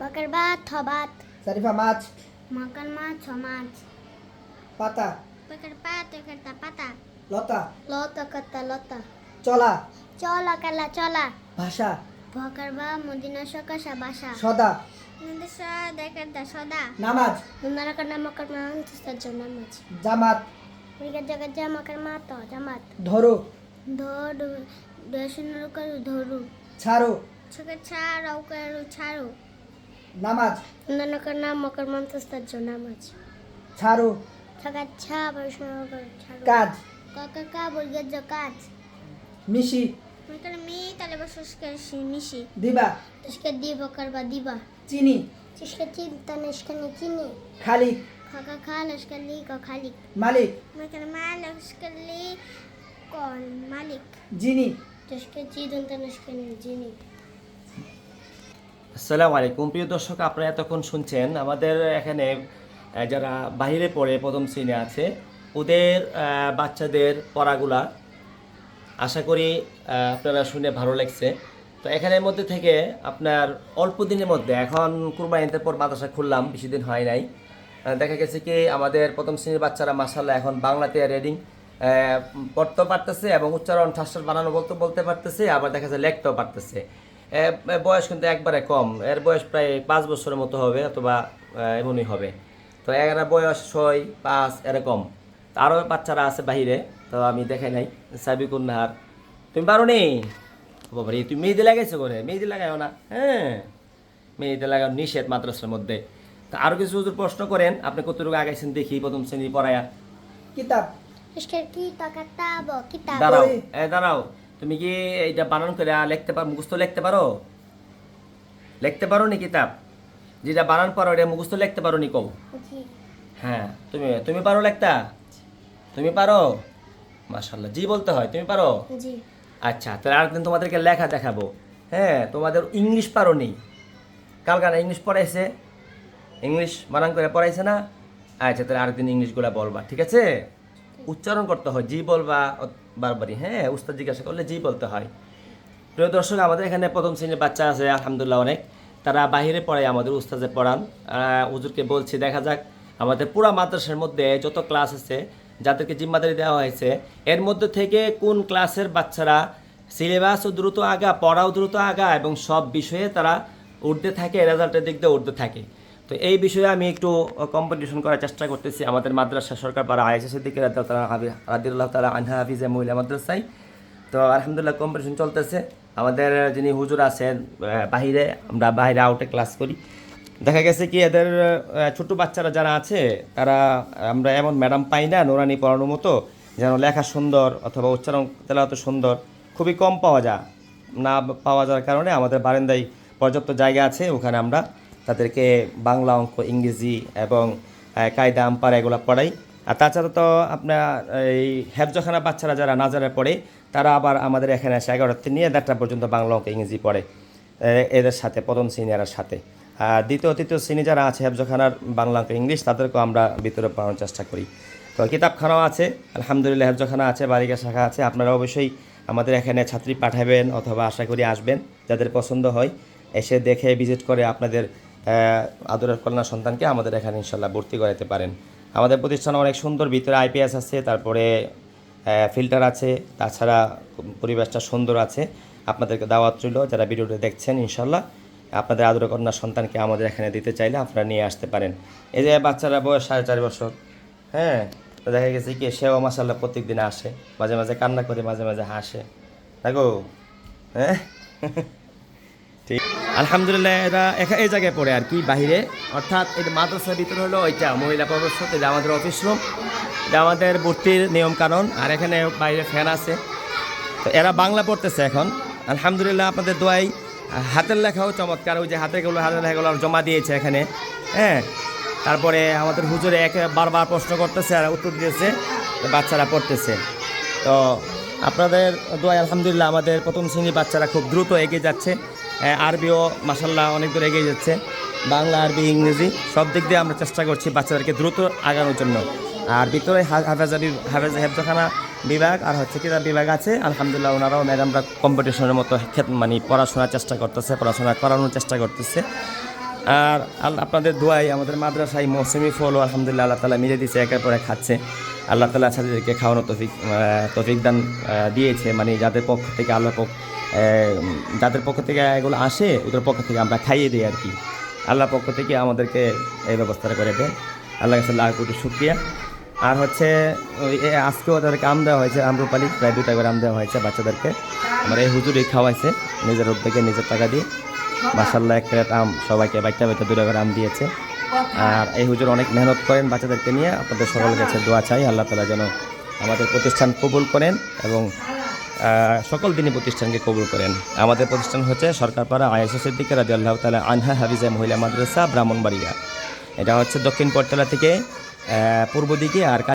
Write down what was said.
বকের ভাত ছ ভাত সারিফা মাছ মকর মাছ ছ মাছ পাতা বকের পাত করতা পাতা লতা লতা করতা লতা চলা চলা কালা চলা ভাষা বকের বা মদিনা সকাশা বাসা সদা নন্দে সদা সদা নামাজ নন্দনা কন্যা মকর মান তস্তার জন্য নামাজ জামাত উইগা জগৎ যা মকর মাত জামাত ধরো ধর দর্শন করু ধরু ছাড়ো ছকে ছাড়াও করু ছাড়ো নামাজ নন্দনা কন্যা মকর মান তস্তার জন্য নামাজ ছাড়ো ছকে ছা বর্ষণ করু ছাড়ো কাজ কাকা কা বলগে জ কাজ মিশি মকর মি তালে বসস করছি মিশি দিবা তসকে দিব করবা দিবা চিনি তসকে চিন্তা নস্কনি চিনি খালিক খাকা খা লস্কলি ক খালিক মালিক মকর মা লস্কলি কোন মালিক যিনি তসকে চিদন্ত নস্কনি জিনি আসসালামু আলাইকুম প্রিয় দর্শক, আপনারা এতক্ষণ শুনছেন আমাদের এখানে যারা বাইরে পড়ে প্রথম শ্রেণী আছে ওদের বাচ্চাদের পড়াগুলা আশা করি আপনারা শুনে ভালো লাগছে। তো এখানের মধ্যে থেকে আপনার অল্প দিনের মধ্যে এখন কুরবানির পর মাদ্রাসা খুললাম, বেশি দিন হয় নাই, দেখা গেছে কি আমাদের প্রথম শ্রেণীর বাচ্চারা মাশাআল্লাহ এখন বাংলাতে রিডিং পড়তেও পারতেছে এবং উচ্চারণ ঠাসঠাস বানানো বলতে পারতেছে, আবার দেখা যায় লিখতেও পারতেছে। বয়স কিন্তু একবারে কম, এর বয়স প্রায় 5 বছরের মতো হবে অথবা এমনই হবে। তো এরা বয়স 6, 5 এরকম। আরও বাচ্চারা আছে বাহিরে, তো আমি দেখাই নাই। সাবিকুন নাহার, তুমি পারো নি বাবারে, তুমি মেহেদি লাগাইছো করে? মেহেদি লাগাইও না, হ্যাঁ মেহেদি লাগাও নিষেধ মাদ্রাসার মধ্যে। তো আরও কিছু যদি প্রশ্ন করেন, আপনি কতটুকু আগাইছেন দেখি প্রথম শ্রেণী পড়ায়া। কিতাব তসকে কি তাকাতাব কিতাব দাঁড়াও, দাঁড়াও, তুমি কি এইটা বানান করে লিখতে পারো? মুখস্থ লিখতে পারো? লিখতে পারো নি কিতাব? যেটা বানান পারো এটা মুখস্থ লিখতে পারো নি? কও। জি হ্যাঁ, তুমি পারো লিখতা? তুমি পারো? মাশাআল্লাহ, জি বলতে হয়। তুমি পারো? জি আচ্ছা, তাহলে আরেকদিন তোমাদেরকে লেখা দেখাবো। হ্যাঁ, তোমাদের ইংলিশ পারো নি? কালকে না ইংলিশ পড়াইছে? ইংলিশ বানান করে পড়াইছে না? আচ্ছা, তাহলে আরেকদিন ইংলিশগুলো বলবা, ঠিক আছে? উচ্চারণ করতে হয়, জি বলবা বারবারই। হ্যাঁ, উস্তাদ জিজ্ঞাসা করলে জি বলতে হয়। প্রিয় দর্শক, আমাদের এখানে প্রথম শ্রেণীর বাচ্চা আছে আলহামদুলিল্লাহ অনেক, তারা বাহিরে পড়ায়, আমাদের উস্তাদে পড়ান। হুজুরকে বলছি দেখা যাক আমাদের পুরা মাদ্রাসার মধ্যে যত ক্লাস আছে, যাদেরকে জিম্মাদারি দেওয়া হয়েছে, এর মধ্যে থেকে কোন ক্লাসের বাচ্চারা সিলেবাসও দ্রুত আগা, পড়াও দ্রুত আগা এবং সব বিষয়ে তারা উঠতে থাকে, রেজাল্টের দিক দিয়ে উঠতে থাকে। তো এই বিষয়ে আমি একটু কম্পিটিশন করার চেষ্টা করতেছি আমাদের মাদ্রাসা সরকার পাড়া আইএসএসের দিকে রাদিয়াল্লাহু তাআলা আনহা হাফিজা মহিলা মাদ্রাসায়। তো আলহামদুলিল্লাহ কম্পিটিশন চলতেছে। আমাদের যিনি হুজুর আছেন বাহিরে, আমরা বাইরে আউটে ক্লাস করি। দেখা গেছে কি এদের ছোট বাচ্চারা যারা আছে তারা আমরা এমন ম্যাডাম পাই না নোরানি পড়ানোর মতো, যেন লেখা সুন্দর অথবা উচ্চারণ তেলাওয়াত সুন্দর, খুবই কম পাওয়া যায়। না পাওয়া যাওয়ার কারণে আমাদের বারান্দায় পর্যাপ্ত জায়গা আছে, ওখানে আমরা তাদেরকে বাংলা, অঙ্ক, ইংরেজি এবং কায়দা আম্পার এগুলো পড়াই। আর তাছাড়া তো আপনার এই হেফজখানা বাচ্চারা যারা নাজারে পড়ে, তারা আবার আমাদের এখানে এসে 11টা নিয়ে 1:30টা পর্যন্ত বাংলা, অঙ্ক, ইংরেজি পড়ে এদের সাথে, প্রথম সিনিয়রের সাথে। আর দ্বিতীয় তৃতীয় শ্রেণী যারা আছে হেফজখানার বাংলা, অঙ্ক, ইংলিশ, তাদেরকেও আমরা ভিতরে পড়ানোর চেষ্টা করি। তো কিতাবখানাও আছে আলহামদুলিল্লাহ, হেফজখানা আছে, বালিকা শাখা আছে। আপনারা অবশ্যই আমাদের এখানে ছাত্রী পাঠাবেন অথবা আশা করি আসবেন, যাদের পছন্দ হয় এসে দেখে ভিজিট করে আপনাদের আদরের কন্যা সন্তানকে আমাদের এখানে ইনশাল্লাহ ভর্তি করাতে পারেন। আমাদের প্রতিষ্ঠানে অনেক সুন্দর, ভিতরে আইপিএস আছে, তারপরে ফিল্টার আছে, তাছাড়া পরিবেশটা সুন্দর আছে। আপনাদেরকে দাওয়াত রইল, যারা ভিডিওটা দেখছেন ইনশাল্লাহ আপনাদের আদরের কন্যা সন্তানকে আমাদের এখানে দিতে চাইলে আপনারা নিয়ে আসতে পারেন। এই যে বাচ্চারা বয়স 4.5 বছর, হ্যাঁ, তো দেখা গেছে কি সেও মাশাআল্লাহ প্রত্যেক দিন আসে, মাঝে মাঝে কান্না করে, মাঝে মাঝে হাসে, দেখো। হ্যাঁ ঠিক, আলহামদুলিল্লাহ এরা এই জায়গায় পড়ে আর কি বাহিরে, অর্থাৎ এই মাদ্রাসার ভিতরে হলো ওইটা মহিলা প্রবেশপথ, এটা আমাদের অফিস রুম, এটা আমাদের ভর্তির নিয়ম কানুন। আর এখানে বাইরে ফ্যান আছে। তো এরা বাংলা পড়তেছে এখন আলহামদুলিল্লাহ, আপনাদের দোয়াই। হাতের লেখাও চমৎকার, ওই যে হাতের লেখাগুলো জমা দিয়েছে এখানে, হ্যাঁ। তারপরে আমাদের হুজুরে বারবার প্রশ্ন করতেছে আর উত্তর দিয়েছে, বাচ্চারা পড়তেছে। তো আপনাদের দোয়াই আলহামদুলিল্লাহ আমাদের প্রথম শ্রেণীর বাচ্চারা খুব দ্রুত এগিয়ে যাচ্ছে। আরবিও মাশাআল্লাহ অনেক দূর এগিয়ে যাচ্ছে, বাংলা, আরবি, ইংরেজি সব দিক দিয়ে আমরা চেষ্টা করছি বাচ্চাদেরকে দ্রুত আগানোর জন্য। আর ভিতরে হেফজখানা বিভাগ আর হচ্ছে কিতাব বিভাগ আছে আলহামদুলিল্লাহ, ওনারাও ম্যাডামরা কম্পিটিশনের মতো মানে পড়াশোনার চেষ্টা করতেছে, পড়াশোনা করানোর চেষ্টা করতেছে। আর আপনাদের দোয়াই আমাদের মাদ্রাসায় মৌসুমি ফলও আলহামদুলিল্লাহ আল্লাহ তালা মিলে দিয়েছে, একের পর এক খাচ্ছে। আল্লাহ তালা ছাত্রীদেরকে খাওয়ানোর তৌফিক দান দিয়েছে, মানে যাদের পক্ষ থেকে যাদের পক্ষ থেকে এগুলো আসে ওদের পক্ষ থেকে আমরা খাইয়ে দিই আর কি। আল্লাহর পক্ষ থেকে আমাদেরকে এই ব্যবস্থাটা করে দেন, আল্লাহ কাছে লাখ কোটি শুকরিয়া। আর হচ্ছে আজকেও তাদেরকে আম দেওয়া হয়েছে, আম্রপালি প্রায় 2টা করে আম দেওয়া হয়েছে বাচ্চাদেরকে। আমার এই হুজুরই খাওয়াইছে নিজের উদ্যোগে, নিজের টাকা দিয়ে। মাশাআল্লাহ, এক প্লেট আম সবাইকে বাচ্চা 2টা করে আম দিয়েছে। আর এই হুজুর অনেক মেহনত করেন বাচ্চাদেরকে নিয়ে। আপনাদের সকলের কাছে দোয়া চাই আল্লাহ তাআলা যেন আমাদের প্রতিষ্ঠান কবুল করেন এবং সকল দিনী প্রতিষ্ঠানকে কবুল করেন। আমাদের প্রতিষ্ঠান হচ্ছে সরকারপাড়া আয়েশা সিদ্দিকা রাদিয়াল্লাহু তাআলা আনহা হাফিজা মহিলা মাদ্রাসা, ব্রাহ্মণবাড়িয়া। এটা হচ্ছে দক্ষিণ পটতলা থেকে পূর্ব দিকে। আর